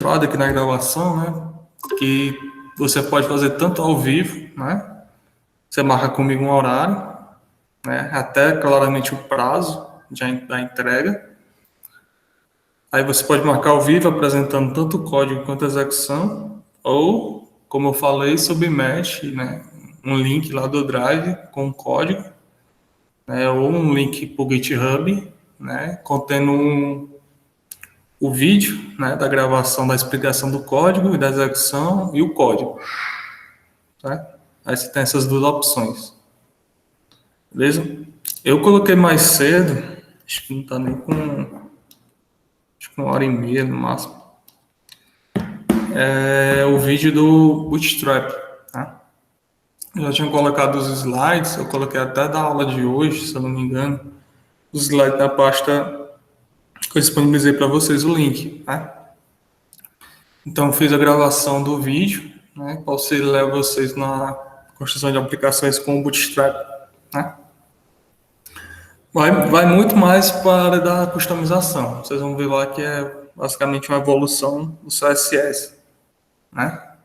aqui na gravação, né? Que você pode fazer tanto ao vivo, né? Você marca comigo um horário, né? Até claramente o prazo da entrega. Aí você pode marcar ao vivo apresentando tanto o código quanto a execução, ou, como eu falei, submete, né? Um link lá do Drive com o código, né? Ou um link para o GitHub, né? Contendo o vídeo, né, da gravação da explicação do código e da execução e o código, tá? Aí você tem essas duas opções, beleza? Eu coloquei mais cedo, acho que não tá nem com, acho que 1h30 no máximo, o vídeo do Bootstrap, tá? Eu já tinha colocado os slides, eu coloquei até da aula de hoje, se eu não me engano, os slides da pasta que eu disponibilizei para vocês o link, tá? Então, eu fiz a gravação do vídeo, né, para auxiliar vocês na construção de aplicações com o Bootstrap, né? Vai muito mais para a área da customização. Vocês vão ver lá que é basicamente uma evolução do CSS, né?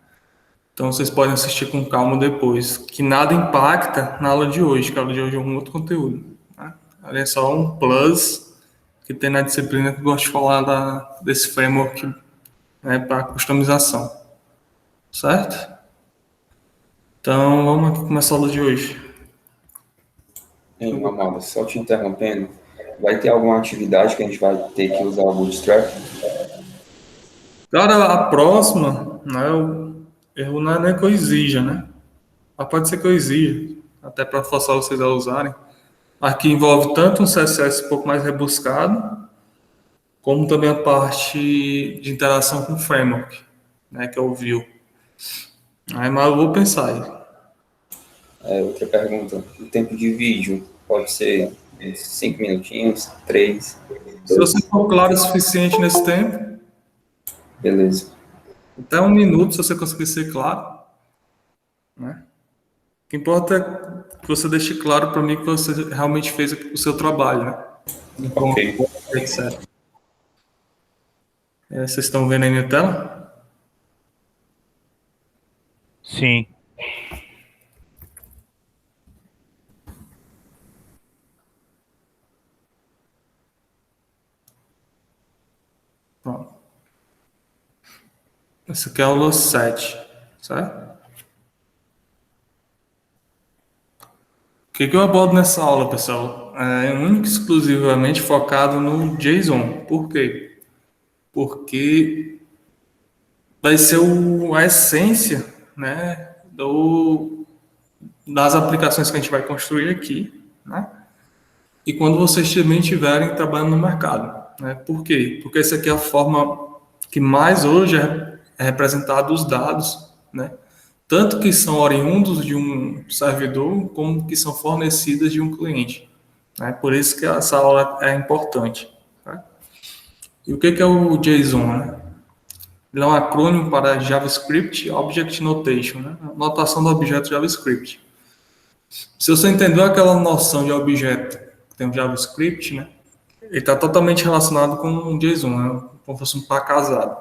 Então, vocês podem assistir com calma depois, que nada impacta na aula de hoje, que a aula de hoje é um outro conteúdo, né? Ali é só um plus que tem na disciplina que eu gosto de falar desse framework, né, para customização, certo? Então, vamos aqui começar a aula de hoje. Ei, Mamada, só te interrompendo, vai ter alguma atividade que a gente vai ter que usar o Bootstrap? Cara, a próxima, né, eu não é nem que eu exija, né? Mas pode ser que eu exija, até para forçar vocês a usarem. Aqui envolve tanto um CSS um pouco mais rebuscado, como também a parte de interação com o framework, né, que é o Vue. Aí, mas eu vou pensar aí. Outra pergunta, o tempo de vídeo pode ser uns 5 minutinhos, 3, Se 2, você for claro o suficiente nesse tempo, beleza. até 1 minuto, se você conseguir ser claro, né? O que importa é que você deixe claro para mim que você realmente fez o seu trabalho, né? Ok. Etc. Vocês estão vendo aí na tela? Sim. Pronto. Essa aqui é a aula 7, certo? O que eu abordo nessa aula, pessoal? É único e exclusivamente focado no JSON. Por quê? Porque vai ser a essência, né, das aplicações que a gente vai construir aqui, né? E quando vocês também estiverem trabalhando no mercado, né? Por quê? Porque essa aqui é a forma que mais hoje é representado os dados, né? Tanto que são oriundos de um servidor, como que são fornecidas de um cliente, né? Por isso que essa aula é importante, tá? E o que é o JSON, né? Ele é um acrônimo para JavaScript Object Notation, né? Notação do objeto JavaScript. Se você entendeu aquela noção de objeto que tem o JavaScript, né? Ele está totalmente relacionado com o JSON, né? Como se fosse um par casado.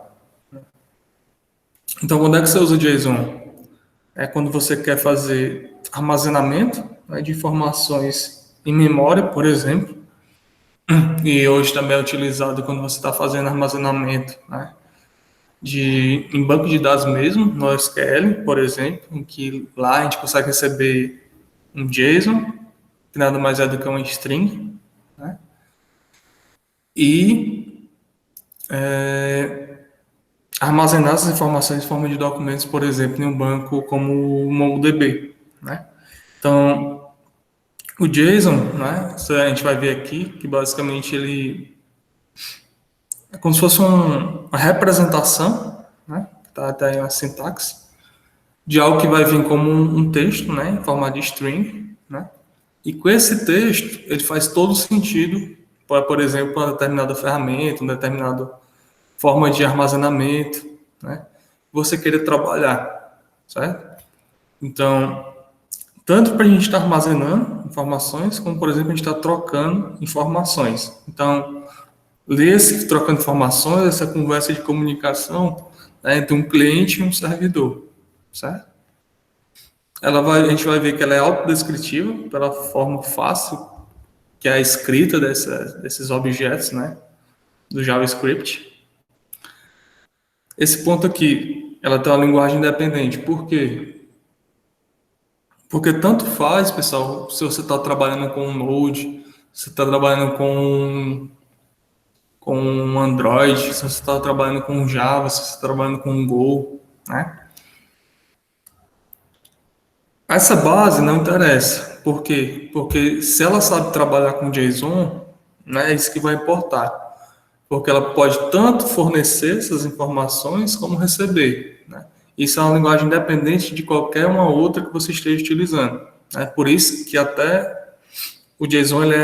Então, quando é que você usa o JSON? É quando você quer fazer armazenamento, né, de informações em memória, por exemplo. E hoje também é utilizado quando você está fazendo armazenamento, né, em banco de dados mesmo, no SQL, por exemplo, em que lá a gente consegue receber um JSON, que nada mais é do que uma string, né, e armazenar essas informações em forma de documentos, por exemplo, em um banco como o MongoDB, né? Então, o JSON, né, a gente vai ver aqui que basicamente ele é como se fosse uma representação, né, tá aí uma sintaxe, de algo que vai vir como um texto, né, em forma de string, né, e com esse texto ele faz todo sentido para, por exemplo, uma determinada ferramenta, uma determinada forma de armazenamento, né, você querer trabalhar, certo? Então, tanto para a gente estar armazenando informações, como, por exemplo, a gente está trocando informações. Então, ler-se trocando informações, essa conversa de comunicação, né, entre um cliente e um servidor, certo? A gente vai ver que ela é autodescritiva, pela forma fácil que é a escrita desses objetos, né, do JavaScript. Esse ponto aqui, ela tem uma linguagem independente. Por quê? Porque tanto faz, pessoal, se você está trabalhando com um Node, se você está trabalhando com um Android, se você está trabalhando com Java, se você está trabalhando com um Go, né? Essa base não interessa. Por quê? Porque se ela sabe trabalhar com JSON, né, é isso que vai importar. Porque ela pode tanto fornecer essas informações como receber, né? Isso é uma linguagem independente de qualquer uma outra que você esteja utilizando, né? Por isso que até o JSON ele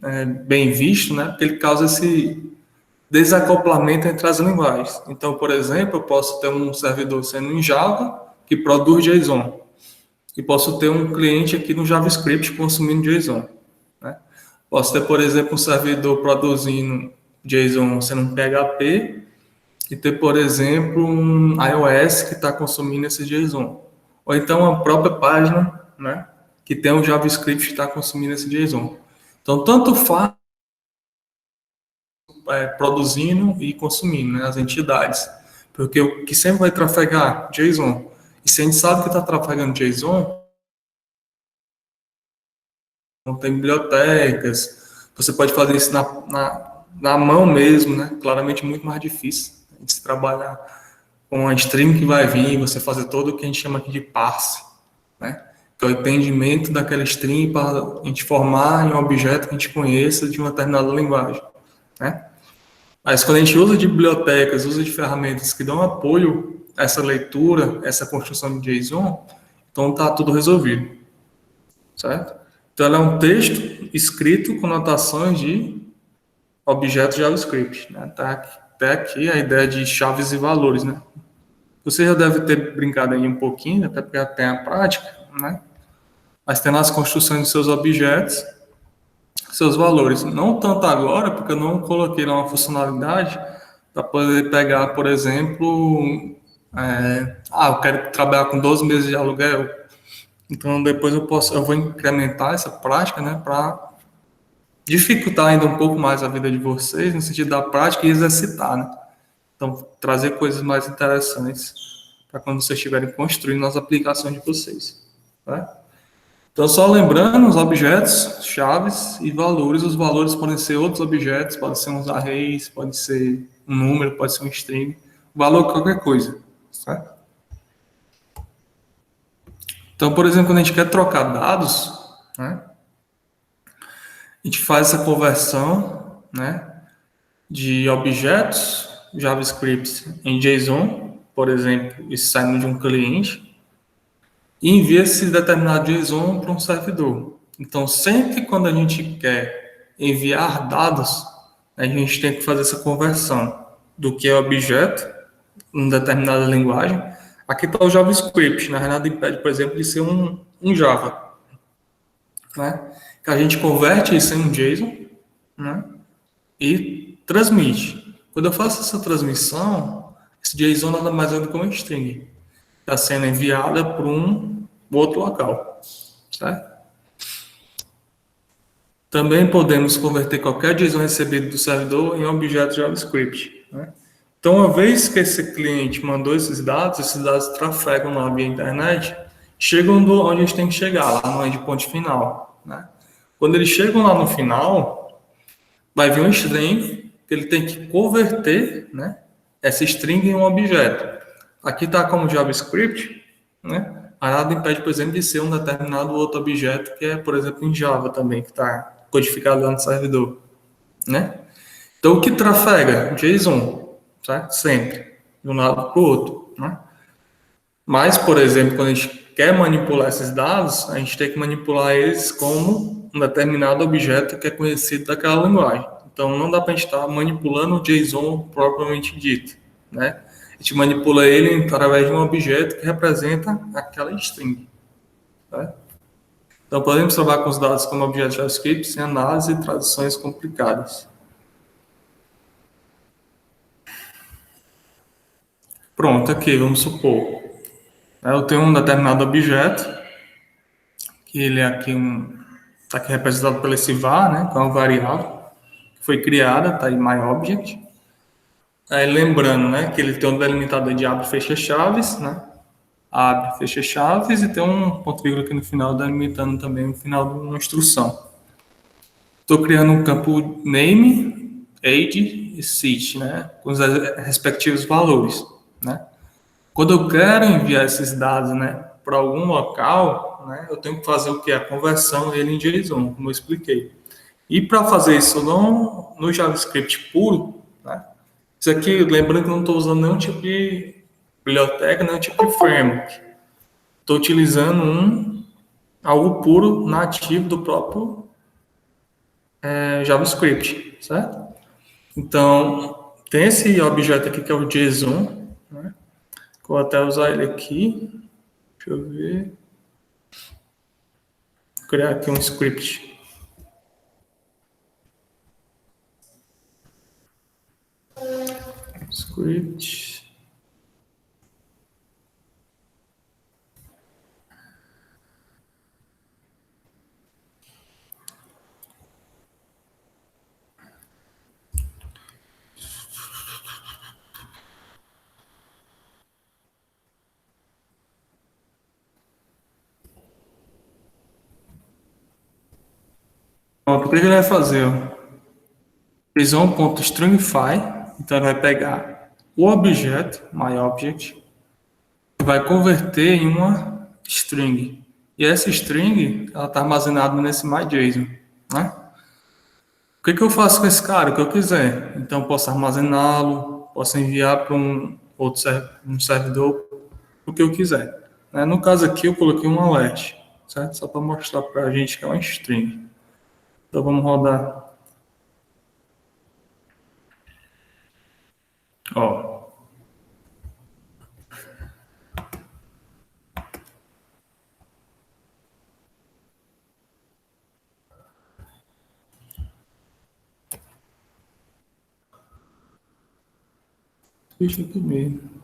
é bem visto, né? Porque ele causa esse desacoplamento entre as linguagens. Então, por exemplo, eu posso ter um servidor sendo em Java que produz JSON e posso ter um cliente aqui no JavaScript consumindo JSON, né? Posso ter, por exemplo, um servidor produzindo JSON sendo um PHP e ter, por exemplo, um iOS que está consumindo esse JSON. Ou então a própria página, né, que tem um JavaScript que está consumindo esse JSON. Então, tanto faz produzindo e consumindo, né, as entidades. Porque o que sempre vai trafegar? JSON. E se a gente sabe que está trafegando JSON, não tem bibliotecas, você pode fazer isso na mão mesmo, né? Claramente muito mais difícil. A gente trabalhar com a string que vai vir, você fazer todo o que a gente chama aqui de parse, né? Que é o entendimento daquela string para a gente formar em um objeto que a gente conheça de uma determinada linguagem, né? Mas quando a gente usa de bibliotecas, usa de ferramentas que dão apoio a essa leitura, essa construção de JSON, então está tudo resolvido, certo? Então ela é um texto escrito com notações de objetos JavaScript, né? Tá até aqui a ideia de chaves e valores, né? Você já deve ter brincado aí um pouquinho, até porque tem a prática, né? Mas tem nas construções de seus objetos, seus valores. Não tanto agora, porque eu não coloquei lá uma funcionalidade para poder pegar, por exemplo, eu quero trabalhar com 12 meses de aluguel. Então depois eu vou incrementar essa prática, né, para dificultar ainda um pouco mais a vida de vocês, no sentido da prática e exercitar, né? Então, trazer coisas mais interessantes para quando vocês estiverem construindo as aplicações de vocês, tá? Então, só lembrando, os objetos, chaves e valores. Os valores podem ser outros objetos, podem ser uns arrays, pode ser um número, pode ser um string. Valor qualquer coisa, certo? Então, por exemplo, quando a gente quer trocar dados, né, a gente faz essa conversão, né, de objetos JavaScript em JSON, por exemplo, isso saindo de um cliente, e envia esse determinado JSON para um servidor. Então, sempre quando a gente quer enviar dados, a gente tem que fazer essa conversão do que é objeto, em determinada linguagem. Aqui está o JavaScript, na realidade impede, por exemplo, de ser um Java, né? Que a gente converte isso em um JSON, né, e transmite. Quando eu faço essa transmissão, esse JSON nada mais é do que uma string. Está sendo enviada para um outro local, certo? Também podemos converter qualquer JSON recebido do servidor em objeto JavaScript, né? Então, uma vez que esse cliente mandou esses dados trafegam lá via internet, chegam onde eles têm que chegar, lá no endpoint final, né? Quando eles chegam lá no final, vai vir um string que ele tem que converter, né, essa string em um objeto. Aqui está como JavaScript, né? A nada impede, por exemplo, de ser um determinado outro objeto que é, por exemplo, em Java também, que está codificado lá no servidor, né? Então, o que trafega? JSON, certo? Sempre, de um lado para o outro, né? Mas, por exemplo, quando a gente quer manipular esses dados, a gente tem que manipular eles como um determinado objeto que é conhecido daquela linguagem. Então, não dá para a gente estar manipulando o JSON propriamente dito, né? A gente manipula ele através de um objeto que representa aquela string, tá? Então, podemos trabalhar com os dados como objetos JavaScript sem análise e traduções complicadas. Pronto, aqui, vamos supor. Eu tenho um determinado objeto, que ele é aqui está aqui representado pelo esse var, né? Que é uma variável que foi criada, está aí myObject. Aí lembrando, né, que ele tem um delimitador de abre e fecha chaves, né? Abre, fecha chaves e tem um ponto vírgula aqui no final, delimitando também o final de uma instrução. Estou criando um campo name, age e city, né? Com os respectivos valores, né? Quando eu quero enviar esses dados, né, para algum local, né, eu tenho que fazer o que? A conversão dele em JSON, como eu expliquei. E para fazer isso no JavaScript puro, né, isso aqui, lembrando que eu não estou usando nenhum tipo de biblioteca, nenhum tipo de framework. Estou utilizando algo puro, nativo do próprio JavaScript, certo? Então, tem esse objeto aqui que é o JSON, né? Vou até usar ele aqui. Deixa eu ver. Vou criar aqui um script. Script. Pronto, o que ele vai fazer? JSON.stringify. Então, ele vai pegar o objeto, myObject, e vai converter em uma string. E essa string, ela está armazenada nesse myJSON, né? O que eu faço com esse cara? O que eu quiser. Então, eu posso armazená-lo, posso enviar para um servidor, o que eu quiser. Né? No caso aqui, eu coloquei um alert, certo? Só para mostrar para a gente que é uma string. Então, vamos rodar. Ó. Deixa aqui mesmo.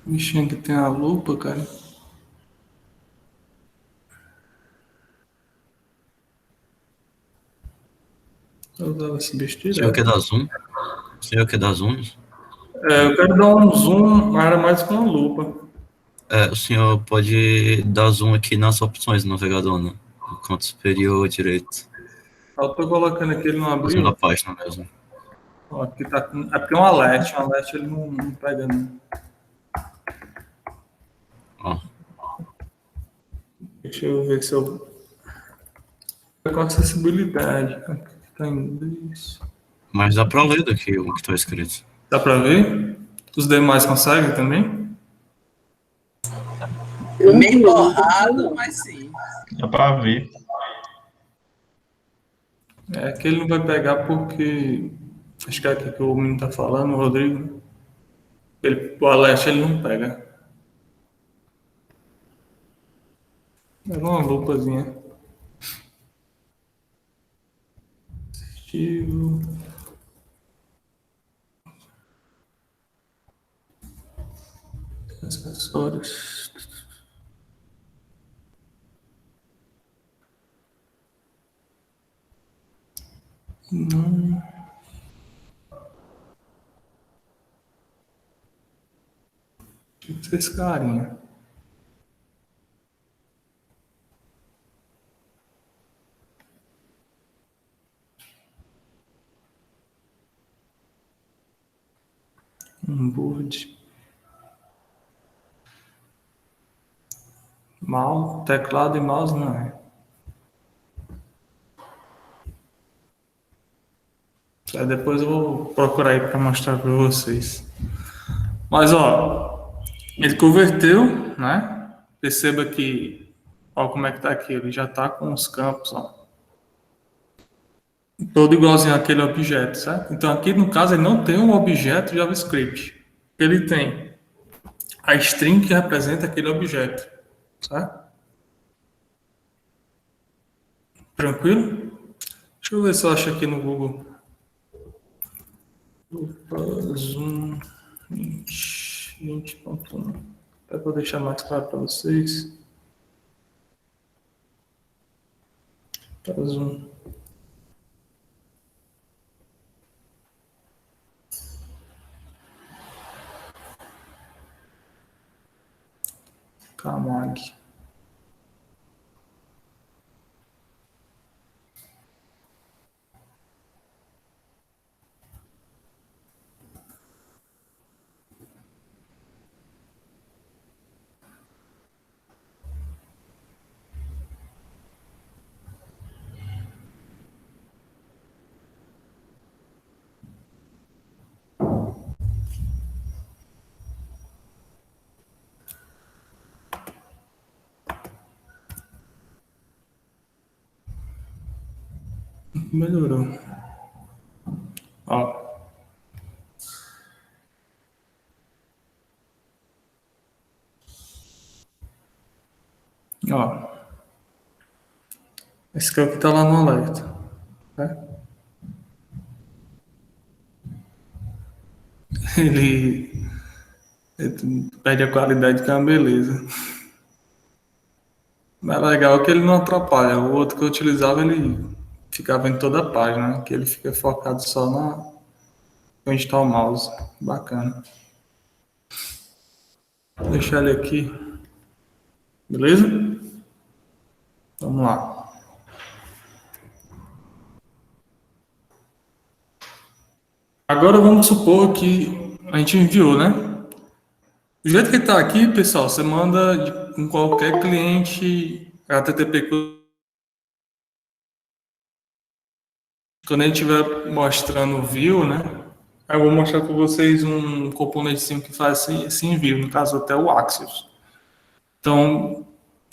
Mexendo que tem a lupa, cara. Eu usava esse besteira. Senhor quer dar zoom? Senhor quer dar zoom? Eu quero dar um zoom, mas era mais com a lupa. O senhor pode dar zoom aqui nas opções do navegador, né? No canto superior direito. Eu tô colocando aqui, ele não Na abriu. página mesmo. Ó, aqui tá com... É porque é um alert. Um alert ele não pega, não. Ó. Deixa eu ver se eu... Com acessibilidade. Aqui tá em inglês. Mas dá pra ler daqui o que tá escrito. Dá pra ver? Os demais conseguem também? Meio borrado, mas sim. Dá pra ver. É que ele não vai pegar porque... Acho que é aqui que o menino tá falando, o Rodrigo. O alert ele não pega. É uma lupazinha. Arquivo. Acessórios. Não. O que fez carinha? Board. Mouse, teclado e mouse não é. Aí depois eu vou procurar aí para mostrar para vocês. Mas ó, ele converteu, né? Perceba que, ó, como é que tá aqui. Ele já tá com os campos, ó. Todo igualzinho àquele objeto, certo? Então aqui no caso ele não tem um objeto JavaScript. Ele tem a string que representa aquele objeto, certo? Tranquilo? Deixa eu ver se eu acho aqui no Google. Opa, Zoom 20.1. Para poder deixar mais claro para vocês. Para Zoom. Camag. Melhorou. Ó. Ó. Esse aqui é o que está lá no alerta. Né? Ele perde a qualidade, que é uma beleza. Mas legal que ele não atrapalha. O outro que eu utilizava, ele ficava em toda a página, né? Que ele fica focado só na onde está o mouse. Bacana. Vou deixar ele aqui. Beleza? Vamos lá. Agora vamos supor que a gente enviou, né? Do jeito que está aqui, pessoal, você manda com qualquer cliente HTTP. Quando a gente estiver mostrando o view, né? Eu vou mostrar para vocês um componentezinho que faz esse envio, no caso até o Axios. Então,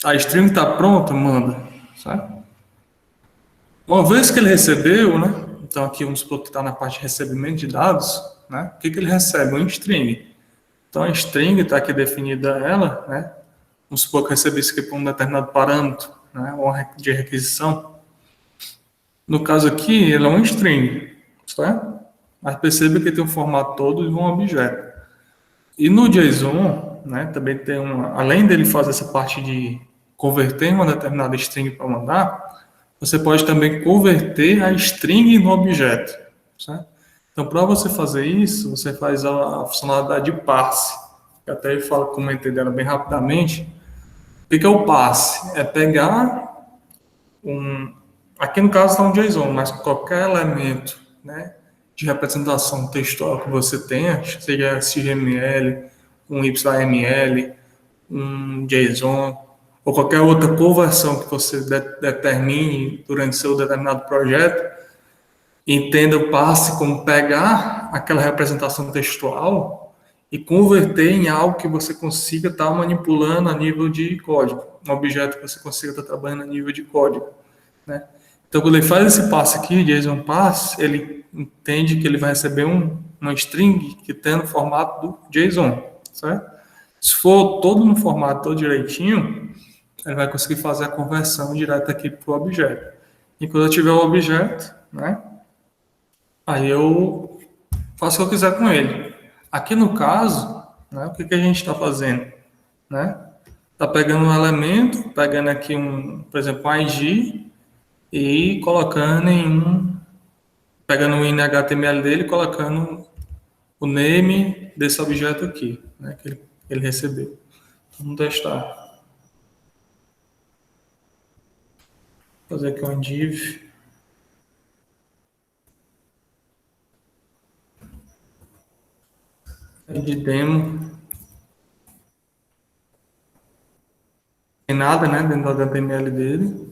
a string está pronta, manda, certo? Uma vez que ele recebeu, né? Então aqui vamos supor que está na parte de recebimento de dados, né? O que ele recebe? Uma string. Então a string está aqui definida ela, né? Vamos supor que eu recebi isso aqui por um determinado parâmetro, né? Ou de requisição. No caso aqui, ele é um string, certo? Mas perceba que tem um formato todo de um objeto. E no JSON, né, também tem além dele fazer essa parte de converter uma determinada string para mandar, você pode também converter a string no objeto, certo? Então, para você fazer isso, você faz a funcionalidade de parse. Eu até comentei dela bem rapidamente. O que é o parse? É pegar aqui no caso está um JSON, mas qualquer elemento, né, de representação textual que você tenha, seja HTML, um YML, um JSON, ou qualquer outra conversão que você determine durante seu determinado projeto, entenda o parse como pegar aquela representação textual e converter em algo que você consiga estar manipulando a nível de código, um objeto que você consiga estar trabalhando a nível de código, né? Então, quando ele faz esse passe aqui, JSON pass, ele entende que ele vai receber uma string que tem no formato do JSON, certo? Se for todo no formato, todo direitinho, ele vai conseguir fazer a conversão direta aqui para o objeto. E quando eu tiver o objeto, né, aí eu faço o que eu quiser com ele. Aqui no caso, né, o que a gente está fazendo? Né? Está pegando um elemento, pegando aqui por exemplo, um ID, e colocando pegando o HTML dele e colocando o name desse objeto aqui, né, que ele recebeu. Vamos testar. Vou fazer aqui um div. De demo. Não tem nada, né, dentro do HTML dele.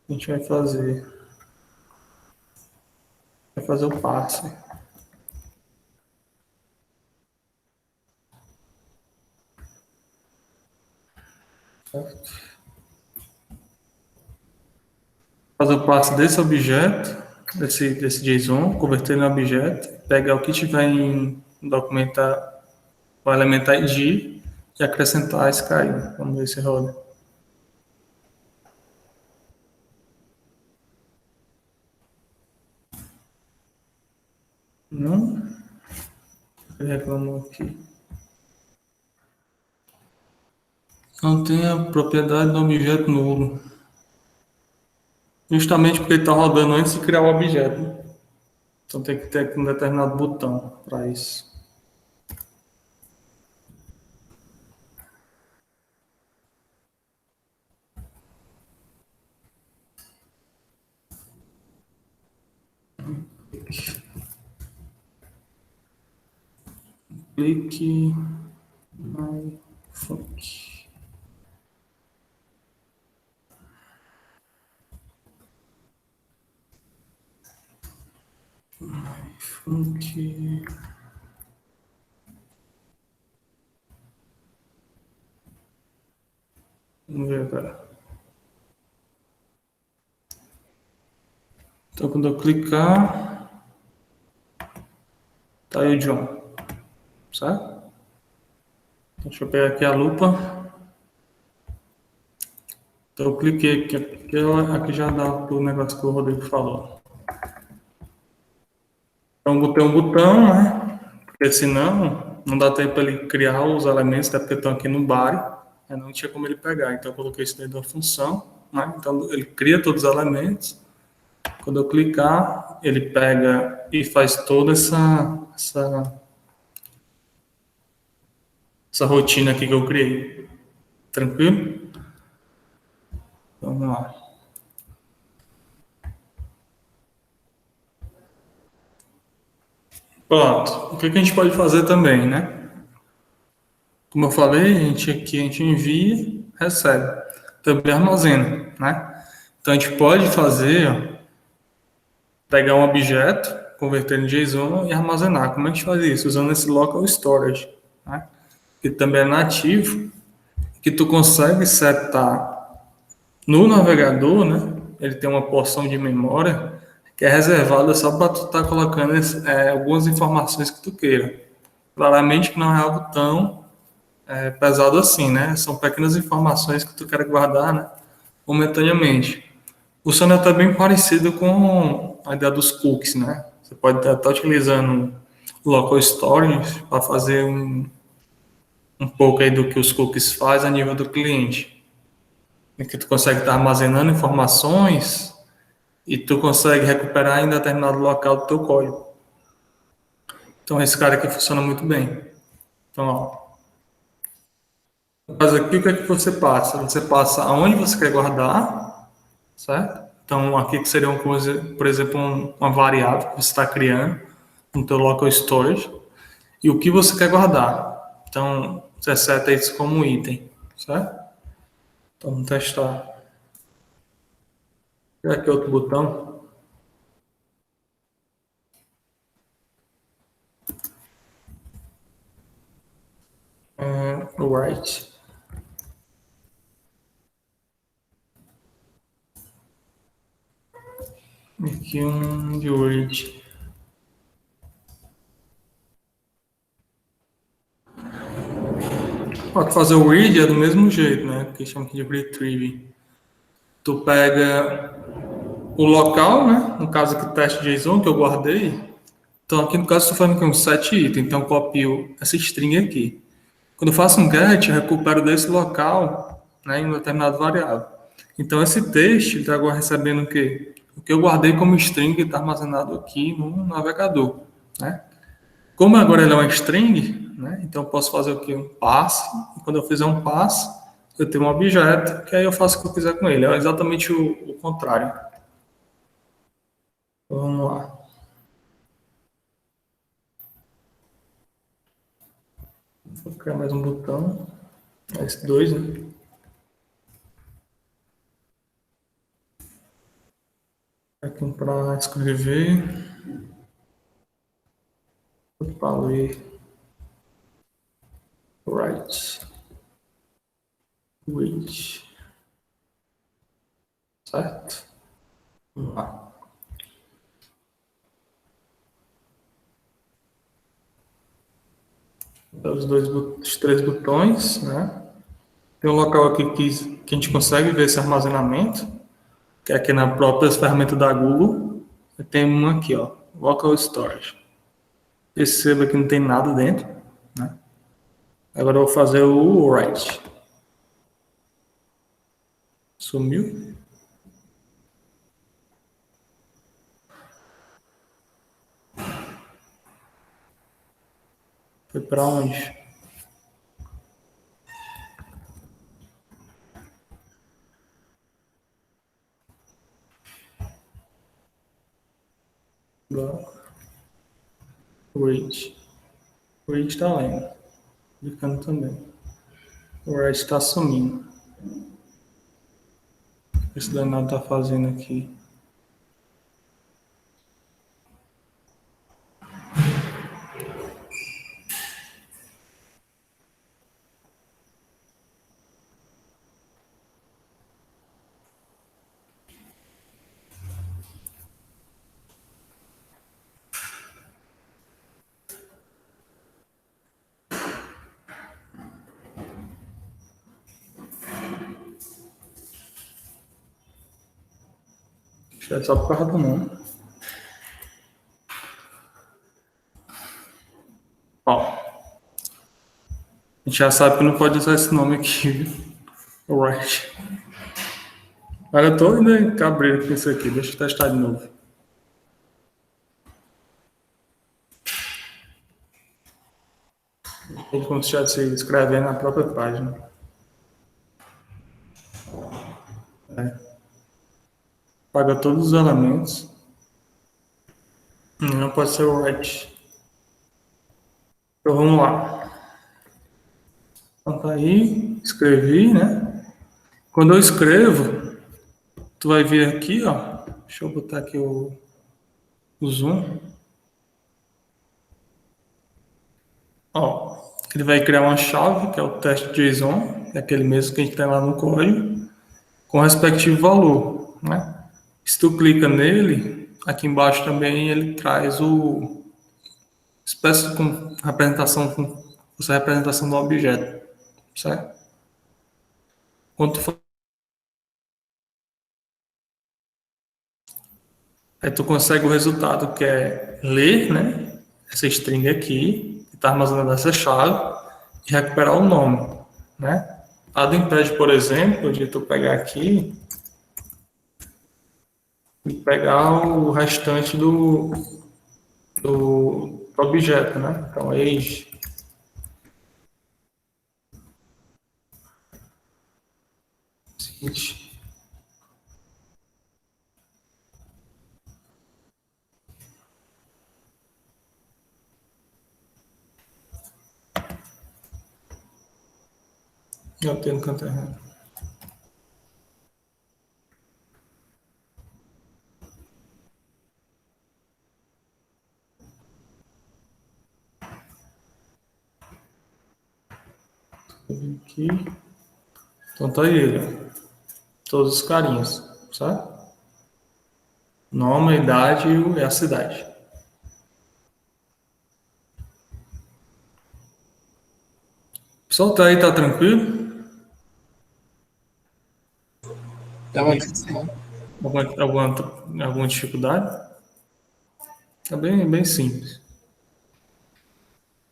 A gente vai fazer o passe. Certo? Fazer o passe desse objeto, desse JSON, converter ele em objeto, pegar o que tiver em documentar o elemento ID e acrescentar esse carinha. Vamos ver se roda. Não? Ele reclamou aqui. Não tem a propriedade do objeto nulo. Justamente porque ele está rodando antes de criar o objeto. Então tem que ter um determinado botão para isso. Clique my funk. My funk. Vamos ver agora. Então quando eu clicar, tá aí o John. Certo? Deixa eu pegar aqui a lupa. Então eu cliquei aqui, aqui já dá para o negócio que o Rodrigo falou. Então botei um botão, né? Porque senão não dá tempo para ele criar os elementos, até porque estão aqui no body, não tinha como ele pegar. Então eu coloquei isso dentro da função, né? Então ele cria todos os elementos. Quando eu clicar, ele pega e faz toda essa rotina aqui que eu criei. Tranquilo? Vamos lá. Pronto. O que a gente pode fazer também, né? Como eu falei, a gente envia, recebe. Também armazena, né? Então a gente pode fazer, ó, pegar um objeto, converter em JSON e armazenar. Como é que a gente faz isso? Usando esse local storage, né? Que também é nativo, que tu consegue setar no navegador, né? Ele tem uma porção de memória que é reservada só para tu estar colocando algumas informações que tu queira. Claramente que não é algo tão pesado assim, né? São pequenas informações que tu quer guardar, né? Momentaneamente. Funciona até bem parecido com a ideia dos cookies, né? Você pode estar utilizando local storage para fazer um pouco aí do que os cookies fazem a nível do cliente. Em que tu consegue estar armazenando informações e tu consegue recuperar em determinado local do teu código. Então esse cara aqui funciona muito bem. Então, ó. No caso aqui, o que é que você passa? Você passa aonde você quer guardar, certo? Então aqui que seria uma coisa, por exemplo, uma variável que você está criando no teu local storage e o que você quer guardar. Então, você seta isso como item, certo? Então, vamos testar. Vou aqui outro botão. Write. Aqui um de Word. Para fazer o read é do mesmo jeito, né? Que chama aqui de retrieve. Tu pega o local, né? No caso aqui, teste JSON que eu guardei. Então, aqui no caso, estou falando que é um set item. Então, eu copio essa string aqui. Quando eu faço um get, eu recupero desse local, né? Em uma determinada variável. Então, esse texto está agora recebendo o quê? O que eu guardei como string está armazenado aqui no navegador, né? Como agora ele é uma string, né? Então eu posso fazer o quê? Um passe. E quando eu fizer um passe, eu tenho um objeto, que aí eu faço o que eu quiser com ele. É exatamente o contrário. Então, vamos lá. Vou criar mais um botão. Esse 2, né? Aqui um para escrever. Outro para ler. Write. Read. Certo? Vamos lá. Os três botões, né? Tem um local aqui que a gente consegue ver esse armazenamento, que é aqui na própria ferramenta da Google. Tem um aqui, ó, Local Storage. Perceba que não tem nada dentro, né? Agora eu vou fazer o write. Sumiu. Foi para onde? Read. Read está lendo. Clicando também. O write está sumindo. Esse danado está fazendo aqui. Acho que é só por causa do nome. Ó. A gente já sabe que não pode usar esse nome aqui, viu? Right. Olha, eu tô ainda cabreiro com isso aqui. Deixa eu testar de novo. Ele como se já se escrever na própria página. Paga todos os elementos. Não pode ser o right. Então vamos lá. Então tá aí, escrevi, né? Quando eu escrevo, tu vai vir aqui, ó. Deixa eu botar aqui o zoom. Ó, ele vai criar uma chave, que é o teste JSON, é aquele mesmo que a gente tem lá no código, com o respectivo valor, né? Se tu clica nele, aqui embaixo também ele traz o espécie com representação com essa representação do objeto, certo? Quando tu for... Aí tu consegue o resultado que é ler, né? Essa string aqui, que está armazenando essa chave, e recuperar o nome, né? Nada impede, por exemplo, de tu pegar aqui e pegar o restante do objeto, né? Então, age. Seguinte. Eu tenho no canto errado. Aqui. Então tá aí ele. Todos os carinhas, certo? Nome, idade e a cidade. Pessoal, tá aí, tá tranquilo? Alguma dificuldade? Tá bem simples.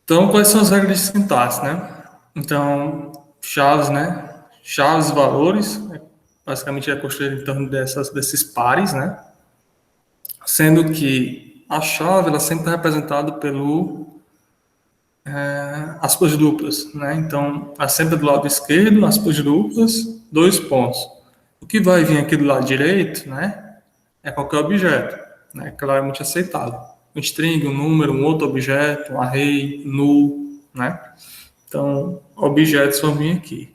Então, quais são as regras de sintaxe, né? Então, chaves, né? Chaves, valores, basicamente é construído em torno desses pares, né? Sendo que a chave, ela sempre é representada pelo aspas duplas, né? Então, sempre do lado esquerdo, aspas duplas, 2 pontos. O que vai vir aqui do lado direito, né? É qualquer objeto, né? Claramente aceitável. Um string, um número, um outro objeto, um array, null, né? Então, objetos vão vir aqui,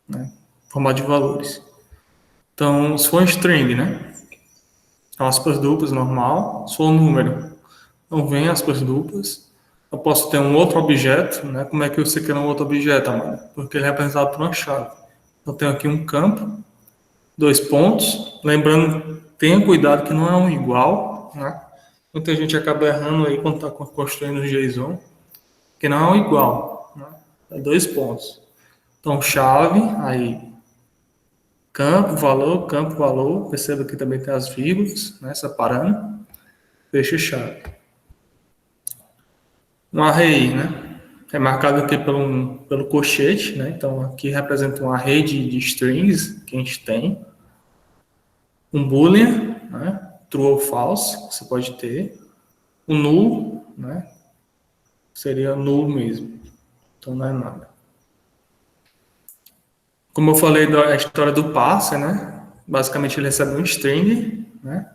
né? Formato de valores. Então, se for um string, né? Então, aspas duplas, normal. Se for um número, então vem aspas duplas. Eu posso ter um outro objeto, né? Como é que você quer um outro objeto, Amanda? Porque ele é representado por uma chave. Eu tenho aqui um campo, 2 pontos. Lembrando, tenha cuidado que não é um igual, né? Muita gente acaba errando aí quando está construindo o JSON, que não é um igual, né? É 2 pontos. Então, chave, aí, campo, valor. Perceba que também tem as vírgulas, né? Separando. Fecha chave. um array, né? É marcado aqui pelo colchete, né? Então aqui representa um array de strings que a gente tem. Um boolean, né? True ou false, você pode ter. O null, né? Seria null mesmo. Então não é nada. Como eu falei da história do parser, né? Basicamente ele recebe um string, né?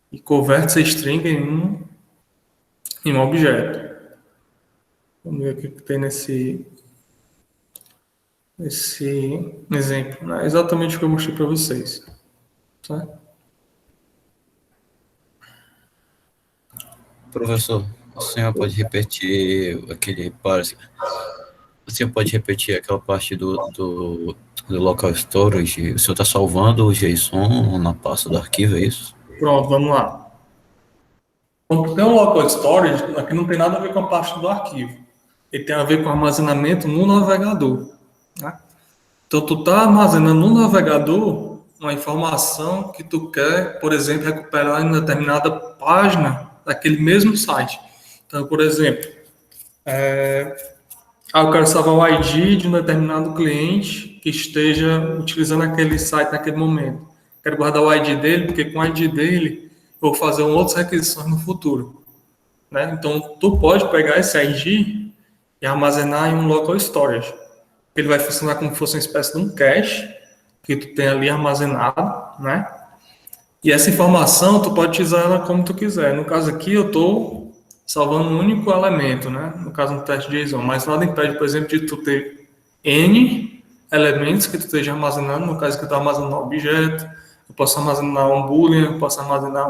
E converte essa string em um objeto. Vamos ver o que tem nesse exemplo. Né? Exatamente o que eu mostrei para vocês. Certo? Professor, o senhor pode repetir aquele parse? O senhor pode repetir aquela parte do local storage? O senhor está salvando o JSON na pasta do arquivo, é isso? Pronto, vamos lá. Quando tem um local storage, aqui não tem nada a ver com a parte do arquivo. Ele tem a ver com armazenamento no navegador. Né? Então, tu está armazenando no navegador uma informação que tu quer, por exemplo, recuperar em determinada página daquele mesmo site. Então, por exemplo, eu quero salvar o ID de um determinado cliente que esteja utilizando aquele site naquele momento. Quero guardar o ID dele, porque com o ID dele eu vou fazer outras requisições no futuro. Né? Então, tu pode pegar esse ID e armazenar em um local storage. Ele vai funcionar como se fosse uma espécie de um cache que tu tem ali armazenado, né? E essa informação tu pode utilizar ela como tu quiser. No caso aqui eu estou salvando um único elemento, né? No caso no teste de JSON, mas nada impede, por exemplo, de tu ter N elementos que tu esteja armazenando. No caso que eu estou armazenando um objeto, eu posso armazenar um boolean, eu posso armazenar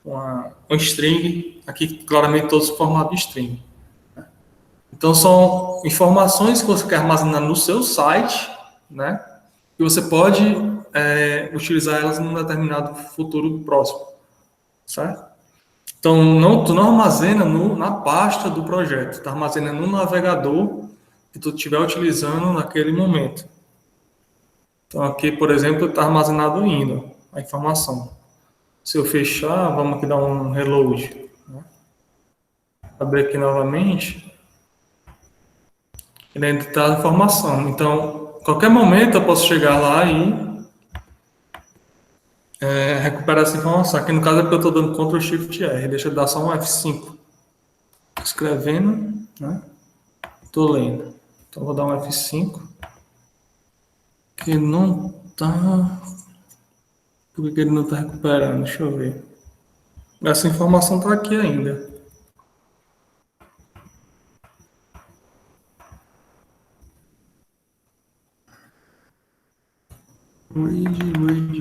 um string, aqui claramente todos em formato de string. Então, são informações que você quer armazenar no seu site, né? E você pode utilizar elas num determinado futuro próximo, certo? Então, tu não armazena na pasta do projeto, tu armazena no navegador que tu estiver utilizando naquele momento. Então, aqui, por exemplo, está armazenado ainda a informação. Se eu fechar, vamos aqui dar um reload. Né? Abrir aqui novamente. Ele ainda está a informação. Então, a qualquer momento eu posso chegar lá e recuperar essa informação. Aqui no caso é porque eu estou dando Ctrl Shift R. Deixa eu dar só um F5. Escrevendo, né? Estou lendo. Então, vou dar um F5. Que não está... Por que ele não está recuperando? Deixa eu ver. Essa informação está aqui ainda.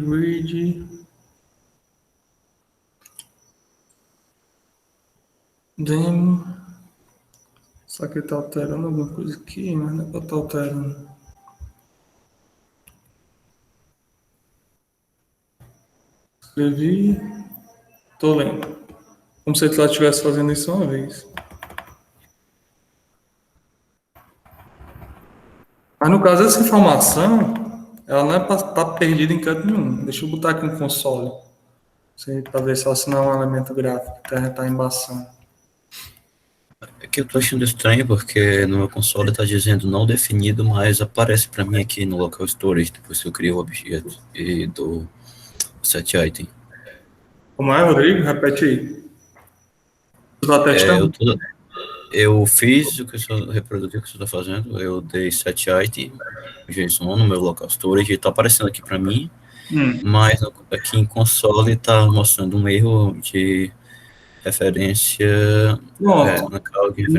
Read. Demo. Só que está alterando alguma coisa aqui, mas não é para estar alterando. Escrevi. Estou lendo. Como se ele estivesse fazendo isso uma vez. Mas no caso, essa informação, ela não é para estar perdida em canto nenhum. Deixa eu botar aqui no console. Para ver se ela não é um elemento gráfico que está embaçando. Aqui eu tô achando estranho porque no meu console está dizendo não definido, mas aparece para mim aqui no local storage, depois que eu crio o objeto e do set item. Como é, Rodrigo? Repete aí. Tu tá testando? Eu fiz o que eu reproduzi o que você está fazendo, eu dei set item, JSON no meu local storage, e está aparecendo aqui para mim, mas aqui em console está mostrando um erro de referência. Pronto.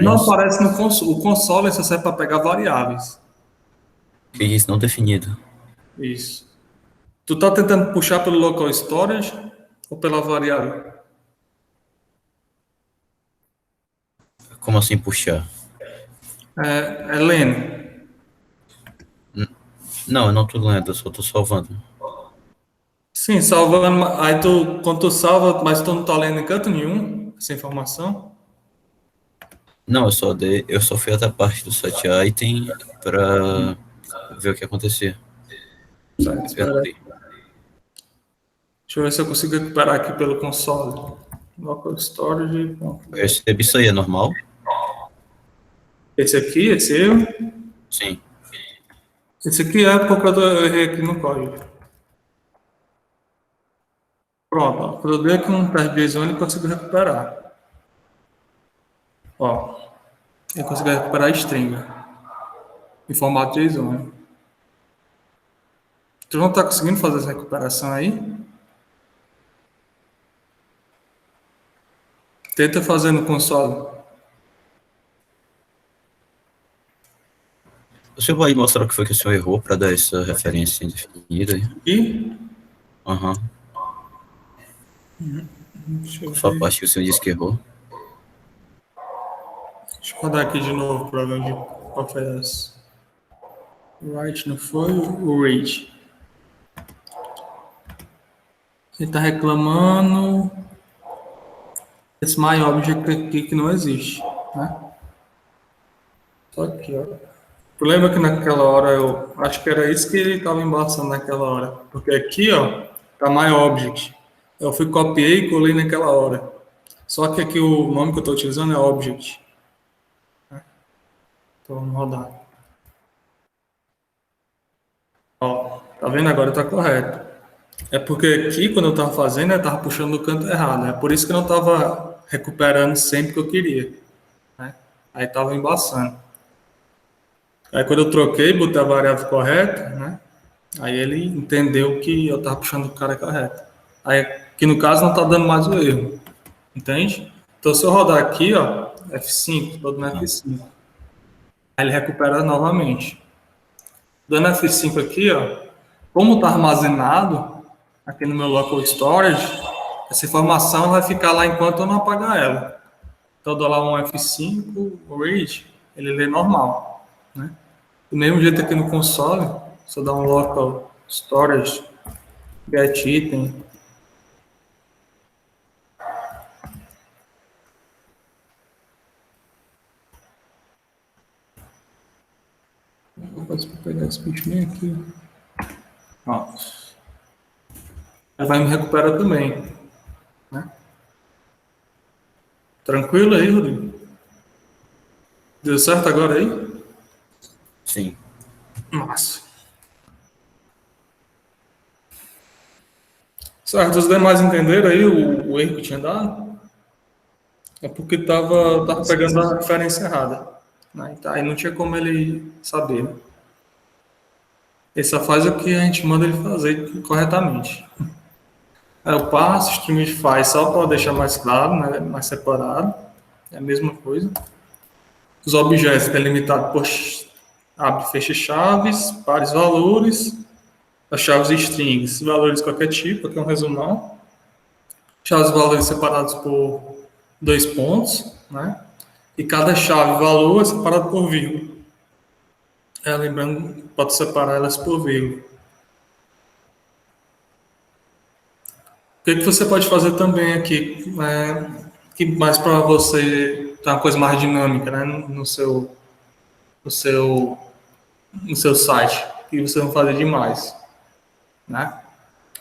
Não aparece no console. O console só serve para pegar variáveis. Que diz não definido. Isso. Tu tá tentando puxar pelo local storage ou pela variável? Como assim puxar? É lendo. Não, eu não tô lendo, eu só tô salvando. Sim, salvando. Aí quando tu salva, mas tu não tá lendo em canto nenhum essa informação? Não, eu só fui até a parte do set item para ver o que acontecia. Certo, espera aí. Deixa eu ver se eu consigo recuperar aqui pelo console. Local storage. Eu recebi isso aí, é normal? Esse aqui, esse erro. Sim. Esse aqui é porque eu errei aqui no código. Pronto, ó. Quando eu dei aqui um teste de JSON, ele conseguiu recuperar. Ó, ele conseguiu recuperar a string em formato JSON. Tu não está conseguindo fazer essa recuperação aí? Tenta fazer no console. Você vai mostrar o que foi que o senhor errou para dar essa referência indefinida? E Aham. deixa eu Qual foi a ver. parte que o senhor disse que errou? Deixa eu rodar aqui de novo para ver onde qual foi essa. Write não foi o read. Ele está reclamando esse my object aqui que não existe, né? Só aqui, ó. Tu lembra que naquela hora eu acho que era isso que ele estava embaçando naquela hora, porque aqui, ó, tá my object. Eu fui copiei e colei naquela hora. Só que aqui o nome que eu estou utilizando é object. Então vamos rodar. Ó, tá vendo agora? Tá correto. É porque aqui, quando eu estava fazendo, eu estava puxando no canto errado. É por isso que eu não estava recuperando sempre que eu queria, né? Aí estava embaçando. Aí quando eu troquei, botei a variável correta, né? Aí ele entendeu que eu estava puxando o cara correto. Aí, que no caso não está dando mais o erro. Entende? Então se eu rodar aqui, ó, F5, todo no F5. Aí ele recupera novamente. Dando F5 aqui, ó, como está armazenado aqui no meu local storage, essa informação vai ficar lá enquanto eu não apagar ela. Então eu dou lá um F5, o read, ele lê normal, né? Do mesmo jeito aqui no console, se eu dar um local storage, get item, vou pegar esse bicho bem aqui. Pronto. Aí vai me recuperar também, né? Tranquilo aí, Rodrigo? Deu certo agora aí? Sim. Massa. Certo, os demais entenderam aí o erro que tinha dado? É porque tava pegando a referência errada, né? Então, aí não tinha como ele saber, né? Ele só faz o que a gente manda ele fazer corretamente. Aí o passo, o stream faz só para deixar mais claro, né? Mais separado. É a mesma coisa. Os objetos é limitado por abre e fecha chaves, pares valores, as chaves e strings, valores de qualquer tipo, aqui é um resumão. Chaves e valores separados por dois pontos, né? E cada chave e valor é separado por vírgula. Lembrando, pode separar elas por vírgula. O que você pode fazer também aqui, que mais para você ter uma coisa mais dinâmica, né, no seu, no seu site, que você não fazer demais, né?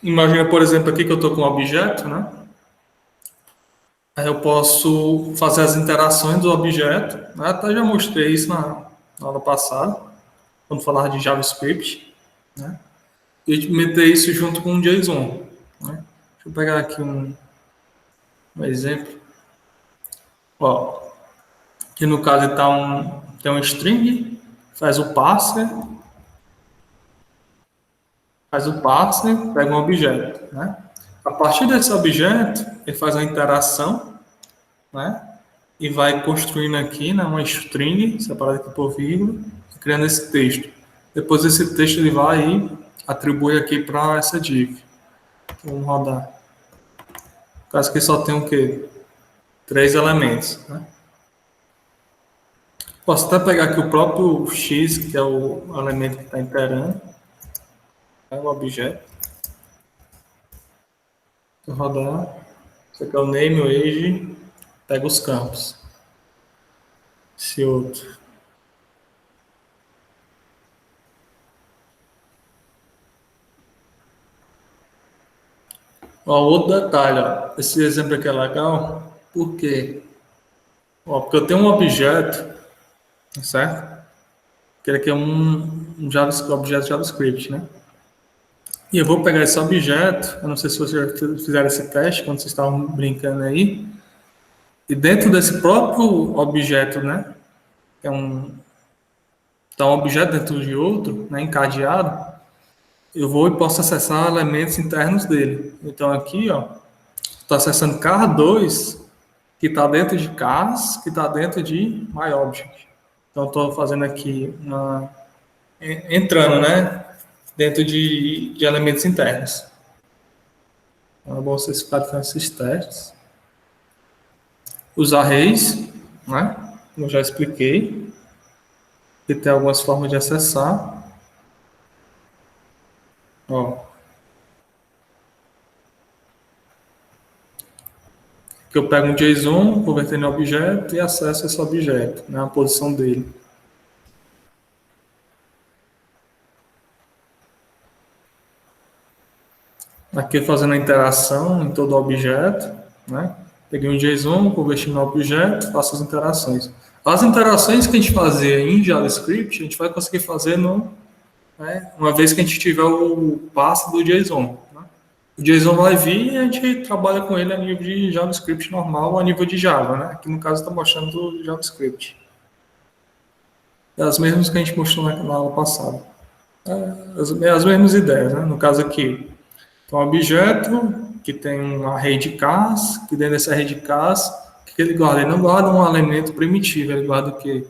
Imagina, por exemplo, aqui que eu estou com um objeto, né? Aí eu posso fazer as interações do objeto, né? Até já mostrei isso na aula passada, quando falava de JavaScript, né? E meter isso junto com um JSON, né? Deixa eu pegar aqui um exemplo. Ó, que no caso tem um string, faz o parser, pega um objeto, né? A partir desse objeto, ele faz uma interação, né? E vai construindo aqui, né, uma string, separada aqui por vírgula, criando esse texto. Depois esse texto ele vai e atribui aqui para essa div. Então, vamos rodar. No caso aqui só tem o quê? 3 elementos, né? Posso até pegar aqui o próprio x, que é o elemento que está interando, é o objeto. Vou rodar. Esse aqui é o name, o age, pega os campos. Esse outro. Ó, outro detalhe, ó, esse exemplo aqui é legal, por quê? Ó, porque eu tenho um objeto, certo? Que ele aqui é um objeto JavaScript, né? E eu vou pegar esse objeto, eu não sei se vocês já fizeram esse teste quando vocês estavam brincando aí, e dentro desse próprio objeto, né? Que é tá um objeto dentro de outro, né? Encadeado, eu vou e posso acessar elementos internos dele. Então aqui, ó, estou acessando car2, que está dentro de cars, que está dentro de myObject. Então estou fazendo aqui entrando, né, dentro de elementos internos. Então é bom vocês ficarem fazendo esses testes. Os arrays, né, como eu já expliquei, que tem algumas formas de acessar. Ó, que eu pego um JSON, converter em objeto e acesso esse objeto, né, a posição dele. Aqui fazendo a interação em todo o objeto, né? Peguei um JSON, converti no objeto, faço as interações. As interações que a gente fazia em JavaScript, a gente vai conseguir fazer uma vez que a gente tiver o passe do JSON. Né? O JSON vai vir e a gente trabalha com ele a nível de JavaScript normal, a nível de Java, né? Aqui no caso está mostrando o JavaScript. É as mesmas que a gente mostrou na aula passada. As mesmas ideias, né? No caso aqui, então, um objeto que tem um array de cars, que dentro desse array de cars, o que ele guarda? Ele não guarda um elemento primitivo, ele guarda o quê?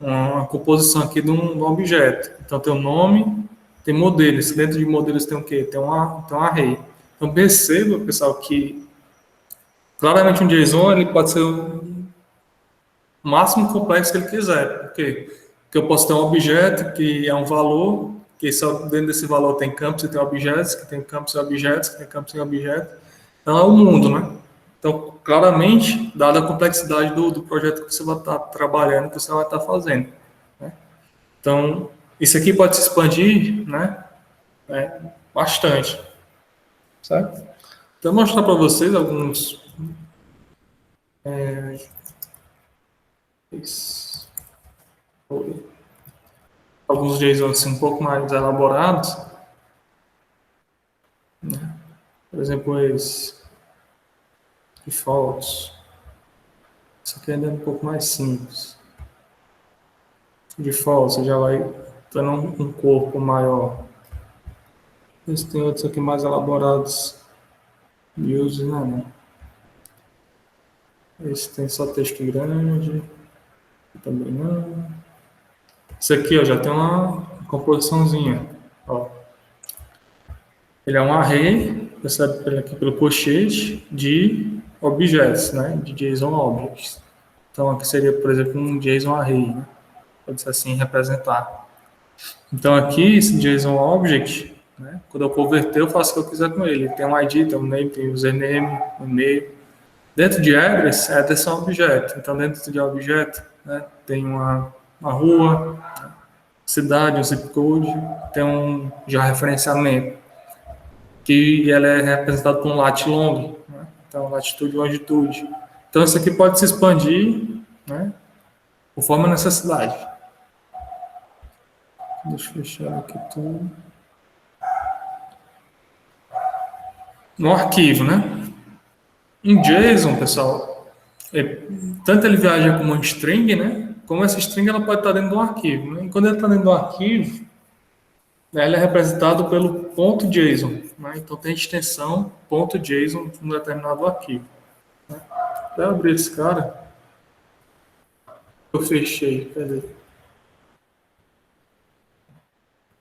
Uma composição aqui de um objeto. Então, tem o nome, tem modelos. Dentro de modelos tem o quê? Tem um array. Então, perceba, pessoal, que claramente um JSON ele pode ser o máximo complexo que ele quiser. Por quê? Porque eu posso ter um objeto que é um valor, que só dentro desse valor tem campos e tem objetos, que tem campos e objetos, que tem campos e objetos. Então, é o mundo, né? Então, claramente, dada a complexidade do projeto que você vai estar trabalhando, que você vai estar fazendo. Né? Então, isso aqui pode se expandir, né? Bastante. Certo? Então, vou mostrar para vocês alguns... alguns JSONs assim, um pouco mais elaborados. Né? Por exemplo, esse defaults. Isso aqui ainda é um pouco mais simples. Default, você já vai dando um corpo maior. Esse tem outros aqui mais elaborados. Use, não. Esse tem só texto grande. Também não. Esse aqui, ó, já tem uma composiçãozinha. Ó. Ele é um array, percebe aqui pelo colchete, de objetos, né? De JSON objects. Então, aqui seria, por exemplo, um JSON array, né? Pode ser assim representar. Então, aqui, esse JSON object, né? Quando eu converter, eu faço o que eu quiser com ele. Tem um ID, tem um name, tem um username, um e-mail. Dentro de address, address é um objeto. Então, dentro de objeto, né? Tem uma rua, cidade, um zip code, tem um já referenciamento, que ela é representada por um lat long, né? Então latitude e longitude. Então isso aqui pode se expandir, né? Conforme a necessidade. Deixa eu fechar aqui tudo. No arquivo, né? Em JSON, pessoal, tanto ele viaja como um string, né? Como essa string ela pode estar dentro de um arquivo. Né? E quando ele está dentro do arquivo, né, ele é representado pelo .json. Né? Então tem extensão .json em um determinado arquivo. Né? Para abrir esse cara, eu fechei. Cadê?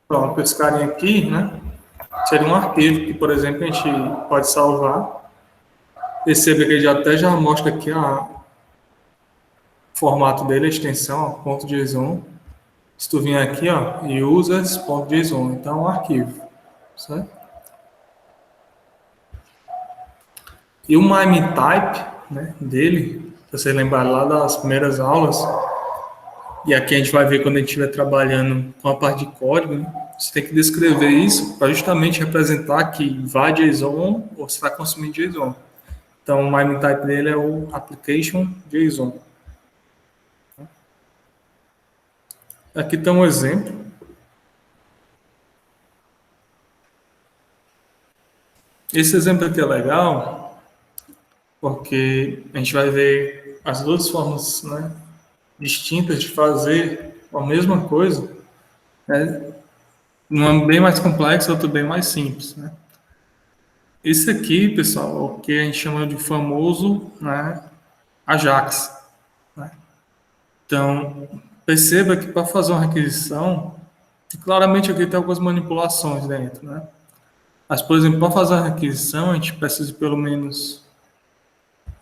Pronto, esse carinha aqui, né? Seria um arquivo que, por exemplo, a gente pode salvar. Perceba que ele até já mostra aqui o formato dele, a extensão, .json. Se tu vir aqui, ó, users.json, então é um arquivo, certo? E o MIME-type, né, dele, se você lembrar lá das primeiras aulas, e aqui a gente vai ver quando a gente estiver trabalhando com a parte de código, né? Você tem que descrever isso para justamente representar que vai JSON ou você está consumindo JSON. Então, o MIME type dele é o application JSON. Aqui tem um exemplo. Esse exemplo aqui é legal, porque a gente vai ver as duas formas, né, distintas de fazer a mesma coisa, né, uma bem mais complexa, outra bem mais simples, né. Esse aqui, pessoal, é o que a gente chama de famoso, né, Ajax, né. Então, perceba que para fazer uma requisição, claramente aqui tem algumas manipulações dentro, né. Mas, por exemplo, para fazer a requisição, a gente precisa de pelo menos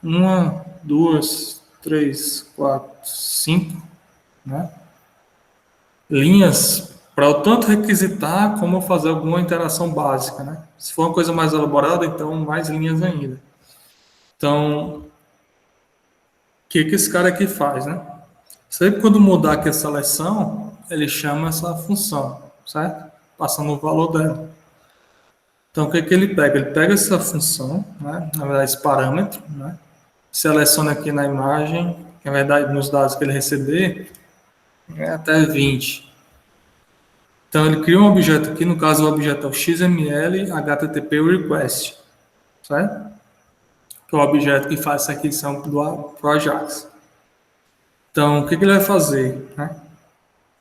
1, 2, 3, 4, 5, né, linhas para eu tanto requisitar como fazer alguma interação básica, né? Se for uma coisa mais elaborada, então mais linhas ainda. Então, o que esse cara aqui faz, né? Sempre quando mudar aqui a seleção, ele chama essa função, certo? Passando o valor dela. Então, o que ele pega? Ele pega essa função, né? Na verdade, esse parâmetro, né? Seleciona aqui na imagem, na verdade, nos dados que ele receber, até 20. Então, ele cria um objeto aqui, no caso, o objeto é o XML HTTP request, certo? Que é o objeto que faz essa aquisição pro Ajax. Então, o que ele vai fazer, né?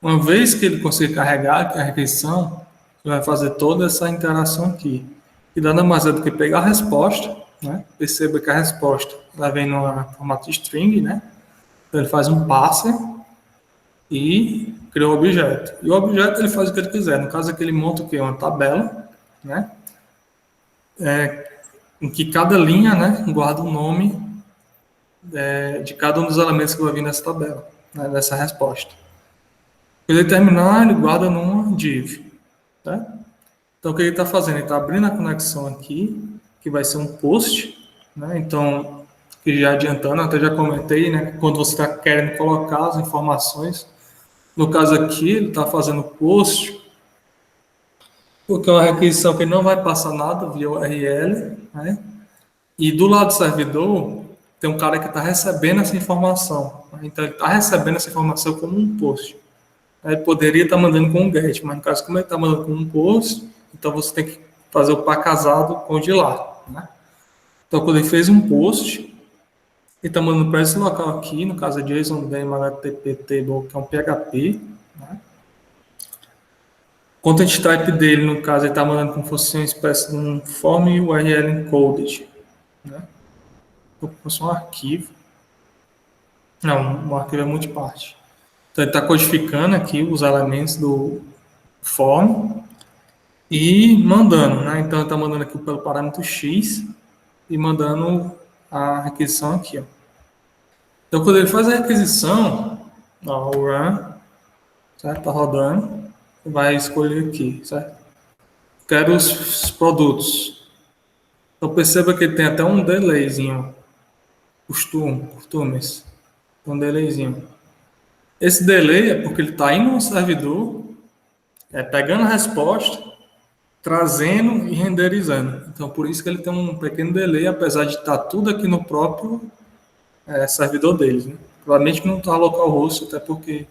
Uma vez que ele conseguir carregar a requisição, ele vai fazer toda essa interação aqui. E nada mais é do que pegar a resposta, né? Perceba que a resposta ela vem no formato de string, né? Então, ele faz um parser e cria o objeto. E o objeto ele faz o que ele quiser. No caso aqui ele monta o quê? Uma tabela, né? Em que cada linha, né, guarda o nome de cada um dos elementos que vai vir nessa tabela, né, nessa resposta. Quando ele terminar, ele guarda numa div. Tá? Então, o que ele está fazendo? Ele está abrindo a conexão aqui, que vai ser um post. Né? Então, que já adiantando, até já comentei, né, quando você está querendo colocar as informações, no caso aqui, ele está fazendo post, porque é uma requisição que não vai passar nada via URL, né? E do lado do servidor, tem um cara que está recebendo essa informação. Né? Então, ele está recebendo essa informação como um post. Ele poderia estar mandando com um GET, mas no caso, como ele está mandando com um post, então você tem que fazer o par casado com o de lá. Né? Então, quando ele fez um post, ele está mandando para esse local aqui, no caso é JSON Demo HTTP Table, que é um PHP. Né? O content type dele, no caso, ele está mandando como se fosse uma espécie de um form URL encoded. Né? Como se fosse um arquivo. Não, um arquivo é multiparte. Então, ele está codificando aqui os elementos do form e mandando, né? Então, ele está mandando aqui pelo parâmetro X e mandando a requisição aqui, ó. Então, quando ele faz a requisição, ó, o run, certo? Está rodando, vai escolher aqui, certo? Quero os produtos. Então, perceba que ele tem até um delayzinho, costumes, um delayzinho. Esse delay é porque ele está indo no servidor, pegando a resposta, trazendo e renderizando. Então, por isso que ele tem um pequeno delay, apesar de estar tudo aqui no próprio servidor deles. Né? Provavelmente não está localhost, até porque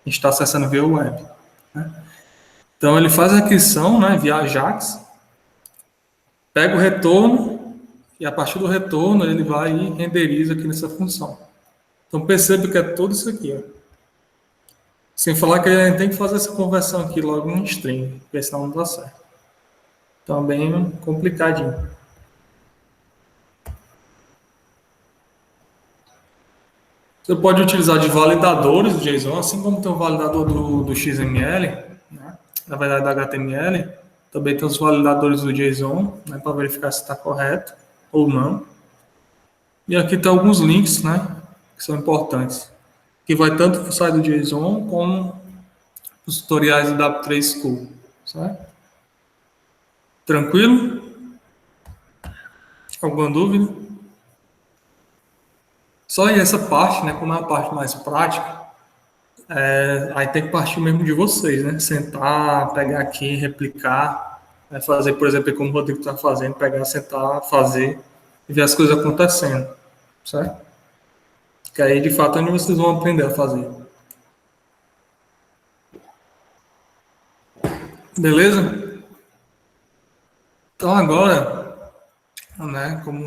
a gente está acessando via web. Né? Então, ele faz a aquisição, né, via Ajax, pega o retorno, e a partir do retorno ele vai e renderiza aqui nessa função. Então, perceba que é tudo isso aqui. Ó. Sem falar que a gente tem que fazer essa conversão aqui logo em string, porque senão não dá certo. Então, é bem complicadinho. Você pode utilizar de validadores do JSON, assim como tem o validador do XML, né? Na verdade, da HTML, também tem os validadores do JSON, né, para verificar se está correto ou não. E aqui tem alguns links, né, que são importantes, que vai tanto para o site do JSON como os tutoriais do W3 School, certo? Tranquilo? Alguma dúvida? Só aí essa parte, né, como é a parte mais prática, Aí tem que partir mesmo de vocês, né? Sentar, pegar aqui, replicar, fazer, por exemplo, como o Rodrigo está fazendo, pegar, sentar, fazer e ver as coisas acontecendo, certo? Que aí, de fato, é onde vocês vão aprender a fazer. Beleza? Então, agora, né, como